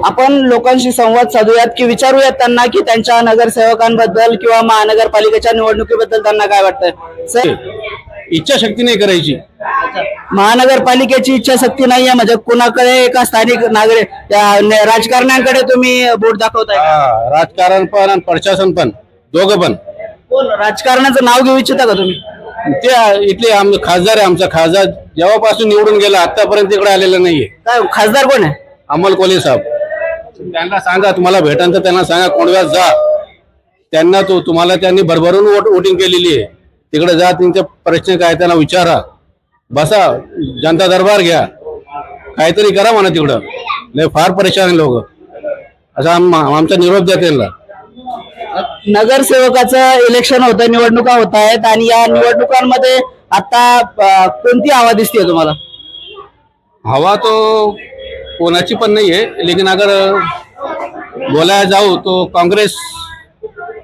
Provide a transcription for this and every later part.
आपण लोकांशी संवाद साधूयात की विचारूयात त्यांना की त्यांच्या नगरसेवकांबद्दल किंवा महानगरपालिकेच्या निवडणुकीबद्दल त्यांना काय वाटतंय. सर, इच्छाशक्ती नाही करायची. महानगरपालिकेची इच्छाशक्ती नाहीये म्हणजे कुणाकडे एका स्थानिक नागरिक राजकारण्यांकडे तुम्ही बोट दाखवताय का? राजकारण पण आणि प्रशासन पण दोघं पण. कोण राजकारणाचं नाव घेऊ इच्छिता का तुम्ही? ते इथले खासदार आहे. आमचा खासदार जेव्हापासून निवडून गेला आतापर्यंत इकडे आलेला नाहीये. काय खासदार कोण आहे? अमोल कोल्हे साहेब. त्यांना सांगा, तुम्हाला भेटान तर त्यांना सांगा कोंडव्यात जा. त्यांना तुम्हाला त्यांनी भरभरून वोटिंग केलेली आहे. तिकडे जा, त्यांचे प्रश्न काय त्यांना विचारा, बसा, जनता दरबार घ्या, काहीतरी करा म्हणा. तिकडं लय फार परेशान आहे लोक. असा आमचा निरोप द्या त्यांना. नगरसेवकाचं इलेक्शन होतं, निवडणुका होत आहेत आणि या निवडणुकांमध्ये आता कोणती हवा दिसते तुम्हाला? हवा तो कोणाची पण नाही है, लेकिन अगर बोलाया जाऊ तो कांग्रेस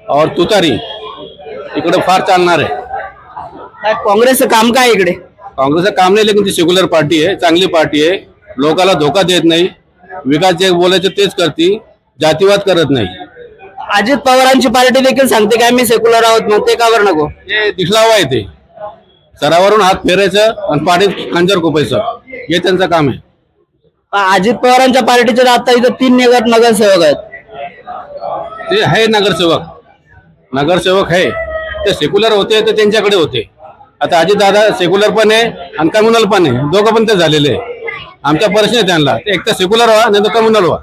और तुतारी इकडे फार चालणार आहे. काँग्रेसचं काम काय इकडे? काँग्रेसचं काम नाही, लेकिन ती सेक्युलर पार्टी आहे, चांगली पार्टी आहे. लोकांना धोका देत नाही. विकास जे बोलायचं तेच करते, जातीवाद करत नाही. अजित पवारांची पार्टी देखील सांगते काय मी सेक्युलर आहोत, मग ते का बरं नको? हे दिखलावा आहे. ते सरावरून हात फेरायचं आणि पाठीत खंजर कोपायचं, हे त्यांचं काम आहे. अजित पवारांच्या पार्टीचे आता इथं 3 नगरसेवक आहेत. ते आहे नगरसेवक आहे. ते सेक्युलर होते तर त्यांच्याकडे होते. आता अजितदादा सेक्युलर पण आहे आणि कम्युनल पण आहे, दोघं पण ते झालेले आहे. आमच्या प्रश्न आहे त्यांना, एक तर सेक्युलर व्हा नाही तर कम्युनल व्हा.